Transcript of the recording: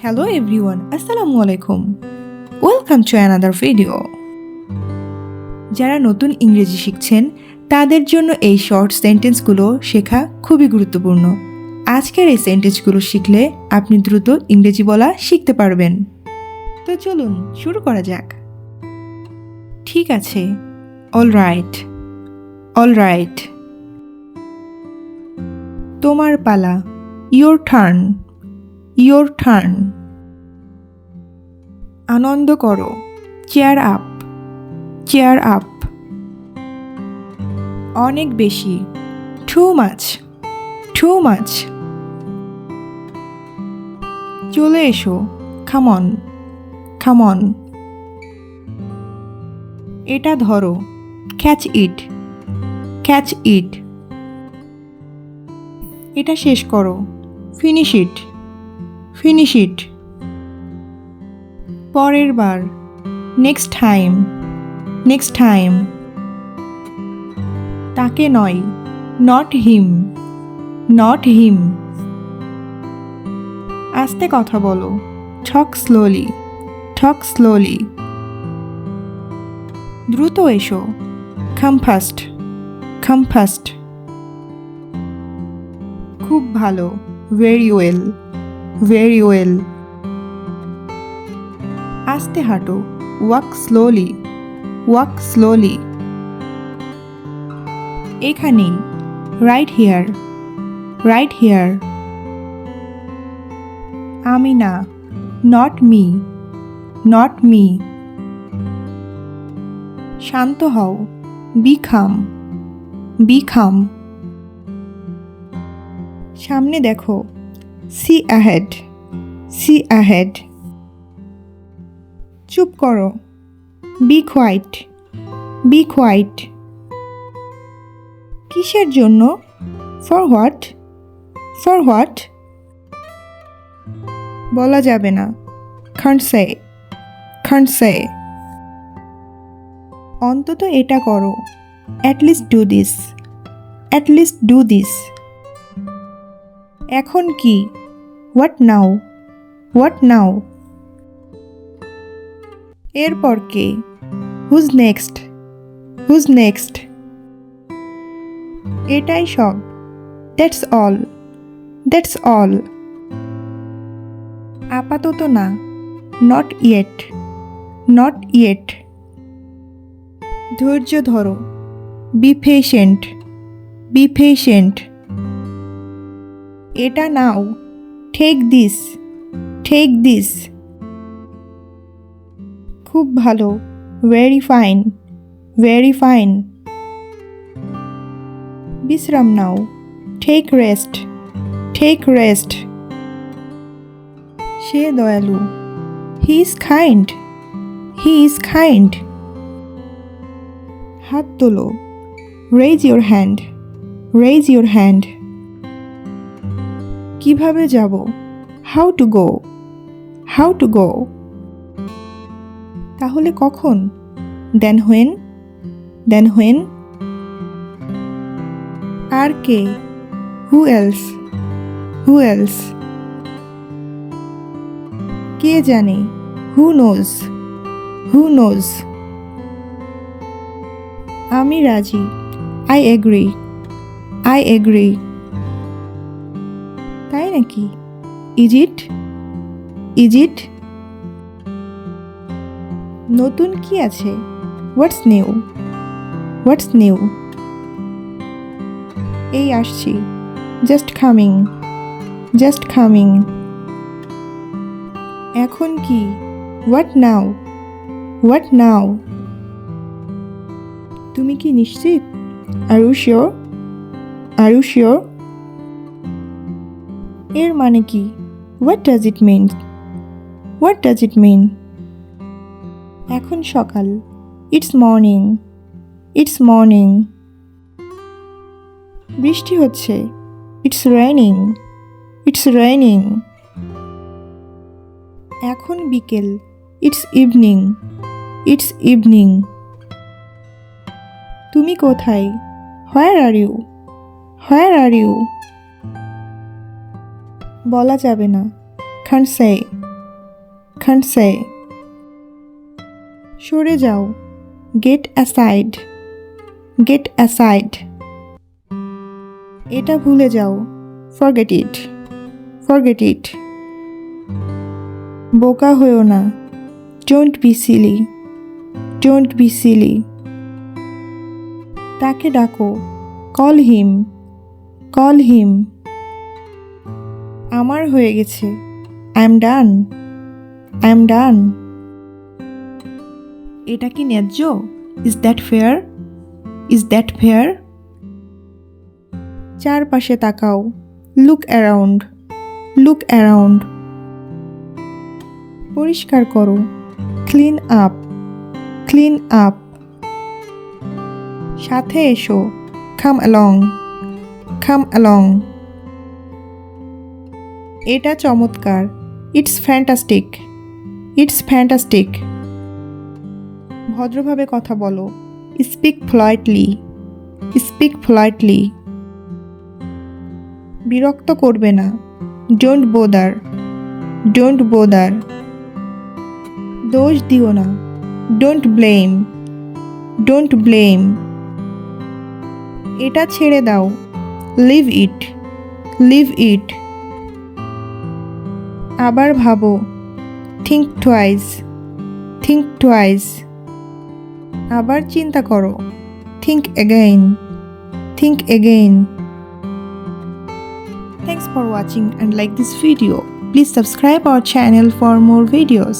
Hello everyone, Assalamu alaikum. Welcome to another video. যারা নতুন ইংরেজি শিখছেন তাদের জন্য এই শর্ট সেন্টেন্সগুলো শেখা খুবই গুরুত্বপূর্ণ। আজকের এই সেন্টেন্সগুলো শিখলে আপনি দ্রুত ইংরেজি বলা শিখতে পারবেন। তো চলুন শুরু করা যাক। ঠিক আছে, অলরাইট, অলরাইট। তোমার পালা, ইয়োর টার্ন, ইয়োর টার্ন। আনন্দ করো, চেয়ার আপ, চেয়ার আপ। অনেক বেশি, টু মাচ, টু মাচ। চলে এসো, কাম অন, কাম অন। এটা ধরো, ক্যাচ ইট, ক্যাচ ইট। এটা শেষ করো, ফিনিশ ইট, ফিনিশ ইট। পরের বার, নেক্সট টাইম, নেক্সট টাইম। তাকে নয়, নট হিম, নট হিম। আস্তে কথা বলো, টক স্লোলি, টক স্লোলি। দ্রুত এসো, কাম ফাস্ট, কাম ফাস্ট। খুব ভালো, ভেরি ওয়েল, ভেরি ওয়েল। আস্তে হাঁটো, ওয়াক স্লোলি, ওয়াক স্লোলি। এখানেই, রাইট হিয়ার, রাইট হিয়ার। আমি না, নট মি, নট মি। শান্ত হও, বি কাম, বি কাম। সামনে দেখো, সি অ্যাহেড, সি অ্যাহেড। চুপ করো, বি কোয়াইট, বি কোয়াইট। কিসের জন্য, ফর হোয়াট, ফর হোয়াট। বলা যাবে না, কান্ট সে, কান্ট সে। অন্তত এটা করো, at least do this, at least do this. এখন কি, হোয়াট নাও, হোয়াট নাও। এরপর কে, হুজ নেক্সট, হুজ নেক্সট। এটাই সব, দ্যাটস অল, দ্যাটস অল। আপাতত না, নট ইয়েট, নট ইয়েট। ধৈর্য ধরো, বি পেশেন্ট, বি পেশেন্ট। এটা নাও, টেক দিস, টেক দিস। খুব ভালো, ভেরি ফাইন, ভেরি ফাইন। বিশ্রাম নাও, টেক রেস্ট, টেক রেস্ট। সে দয়ালু, he is kind, he is kind. হাত তোলো, raise your hand, raise your hand. কিভাবে যাব, how to go, how to go. তাহলে কখন, দেন হোয়েন, দেন হোয়েন। আর কে, হু এলস, হু এলস। কে জানে, হু নোজ, হু নোজ। আমি রাজি, আই এগ্রি, আই এগ্রি। তাই নাকি, ইজ ইট, ইজ ইট। নতুন কি আছে, হোয়াটস নিউ, হোয়াটস নিউ। এই আসছি, জাস্ট কামিং, জাস্ট কামিং। এখন কি, হোয়াট নাও, হোয়াট নাও। তুমি কি নিশ্চিত, are you sure, are you sure. এর মানে কি, what does it mean, what does it mean. এখন সকাল, ইটস মর্নিং, ইটস মর্নিং। বৃষ্টি হচ্ছে, ইটস রেইনিং, ইটস রেইনিং। এখন বিকেল, ইটস ইভিনিং, ইটস ইভিনিং। তুমি কোথায়, হোয়ার are you, where are you. বলা যাবে না, কান্ট সে, can't say. সরে যাও, get aside, get aside. এটা ভুলে যাও, forget it, forget it. বোকা হয়ো না, don't be silly, don't be silly. তাকে ডাকো, call him, call him. আমার হয়ে গেছে, I'm done, I'm done. এটা কি ন্যায্য? Is that fair? Is that fair? চারপাশে তাকাও, look around, look around. পরিষ্কার করো, clean up, clean up. সাথে এসো, come along, come along. এটা চমৎকার, it's fantastic, it's fantastic. ভদ্রভাবে কথা বলো, speak politely, speak politely. বিরক্ত করবে না, don't bother, don't bother. দোষ দিও না, don't blame, don't blame. এটা ছেড়ে দাও, leave it, leave it. আবার ভাবো, think twice, think twice. আবার চিন্তা করো, think again, think again. Thanks for watching and like this video. Please subscribe our channel for more videos.